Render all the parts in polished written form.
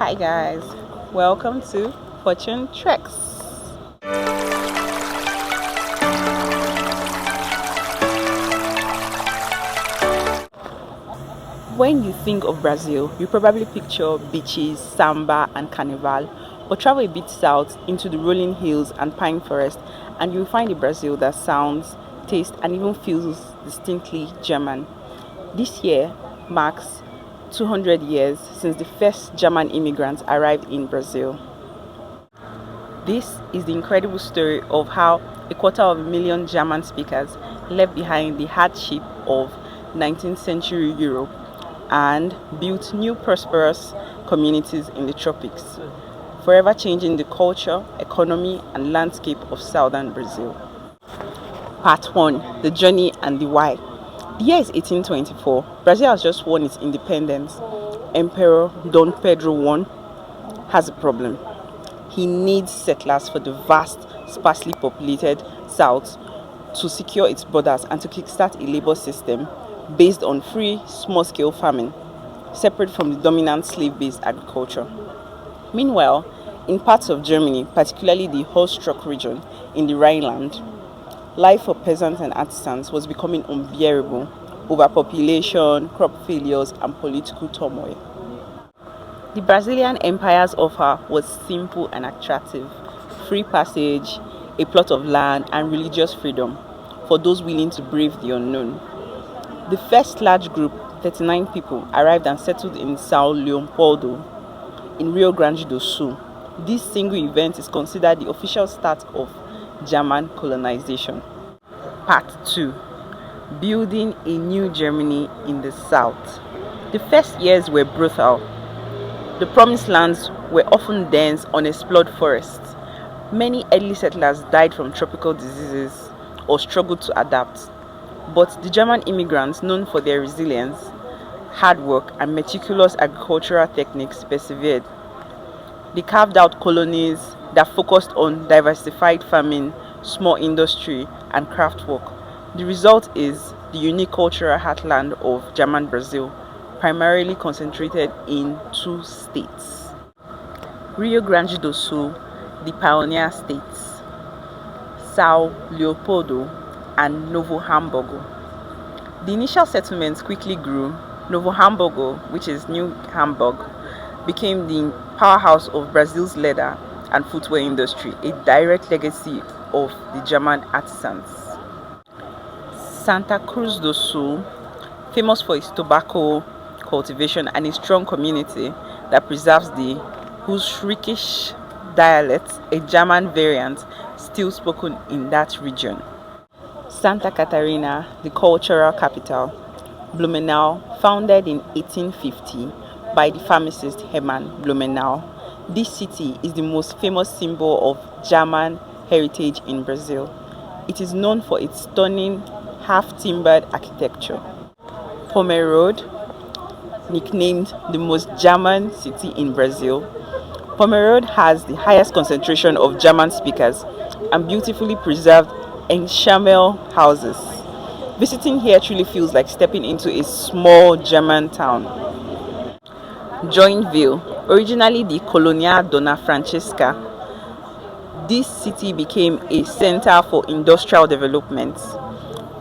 Hi guys, welcome to Fortune Treks. When you think of Brazil, you probably picture beaches, samba, and carnival. But travel a bit south into the rolling hills and pine forest, and you'll find a Brazil that sounds, tastes, and even feels distinctly German. This year marks 200 years since the first German immigrants arrived in Brazil. This is the incredible story of how a quarter of a million German speakers left behind the hardship of 19th century Europe and built new prosperous communities in the tropics, forever changing the culture, economy, and landscape of southern Brazil. Part 1: The Journey and the Why. The year is 1824. Brazil has just won its independence. Emperor Dom Pedro I has a problem. He needs settlers for the vast, sparsely populated south to secure its borders and to kickstart a labor system based on free, small-scale farming, separate from the dominant slave-based agriculture. Meanwhile, in parts of Germany, particularly the Holzstruck region in the Rhineland, life for peasants and artisans was becoming unbearable. Overpopulation, crop failures, and political turmoil. The Brazilian Empire's offer was simple and attractive: free passage, a plot of land, and religious freedom for those willing to brave the unknown. The first large group, 39 people, arrived and settled in São Leopoldo in Rio Grande do Sul. This single event is considered the official start of German colonization. Part 2: Building a New Germany in the South. The first years were brutal. The promised lands were often dense, unexplored forests. Many early settlers died from tropical diseases or struggled to adapt. But the German immigrants, known for their resilience, hard work, and meticulous agricultural techniques, persevered. They carved out colonies that focused on diversified farming, small industry, and craft work. The result is the unique cultural heartland of German Brazil, primarily concentrated in two states: Rio Grande do Sul, the pioneer states, São Leopoldo, and Novo Hamburgo. The initial settlements quickly grew. Novo Hamburgo, which is New Hamburg, became the powerhouse of Brazil's leather and footwear industry, a direct legacy of the German artisans. Santa Cruz do Sul, famous for its tobacco cultivation and a strong community that preserves the Hussrichisch dialect, a German variant still spoken in that region. Santa Catarina, the cultural capital. Blumenau, founded in 1850 by the pharmacist Hermann Blumenau. This city is the most famous symbol of German heritage in Brazil. It is known for its stunning half-timbered architecture. Pomerode, nicknamed the most German city in Brazil. Pomerode has the highest concentration of German speakers and beautifully preserved enamel houses. Visiting here truly feels like stepping into a small German town. Joinville, originally the Colonia Dona Francesca, this city became a center for industrial development,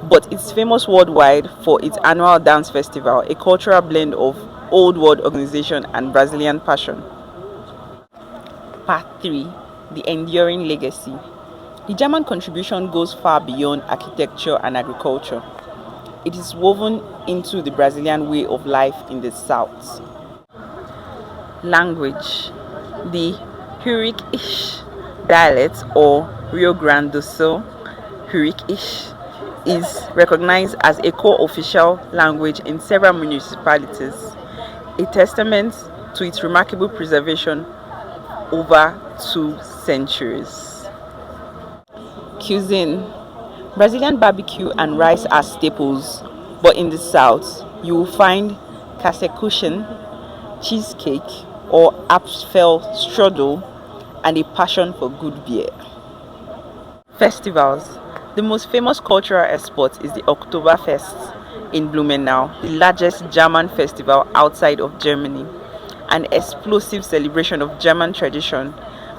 but it's famous worldwide for its annual dance festival, a cultural blend of old world organization and Brazilian passion. Part 3: The Enduring Legacy. The German contribution goes far beyond architecture and agriculture. It is woven into the Brazilian way of life in the South. Language. The Hussrichisch dialect, or Rio Grande do Sul Hussrichisch, is recognized as a co-official language in several municipalities, a testament to its remarkable preservation over 2 centuries. Cuisine. Brazilian barbecue and rice are staples, but in the south, you will find cassekuchen, cheesecake, or apfelstrudel, and a passion for good beer. Festivals. The most famous cultural export is the Oktoberfest in Blumenau, the largest German festival outside of Germany. an explosive celebration of German tradition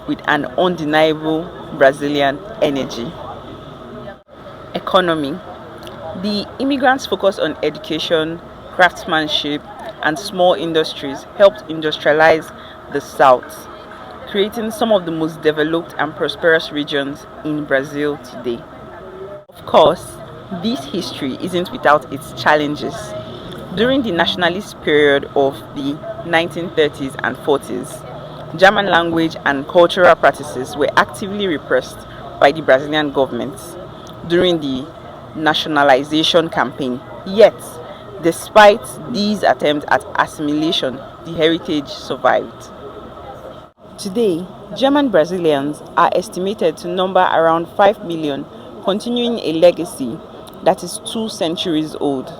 with an undeniable Brazilian energy. Economy. The immigrants' focus on education, craftsmanship, and small industries helped industrialize the South, creating some of the most developed and prosperous regions in Brazil today. Of course, this history isn't without its challenges. During the nationalist period of the 1930s and 40s, German language and cultural practices were actively repressed by the Brazilian government during the nationalization campaign. Yet, despite these attempts at assimilation, the heritage survived. Today, German Brazilians are estimated to number around 5 million, continuing a legacy that is 2 centuries old.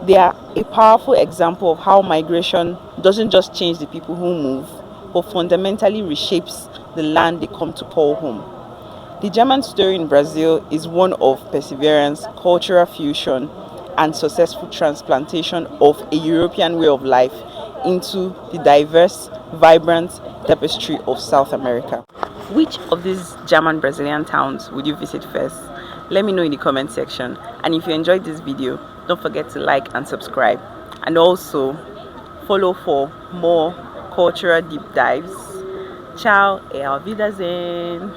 They are a powerful example of how migration doesn't just change the people who move, but fundamentally reshapes the land they come to call home. The German story in Brazil is one of perseverance, cultural fusion, and successful transplantation of a European way of life into the diverse, vibrant tapestry of South America. Which of these German Brazilian towns would you visit first? Let me know in the comment section. And if you enjoyed this video, don't forget to like and subscribe. And also follow for more cultural deep dives. Ciao e auf Wiedersehen.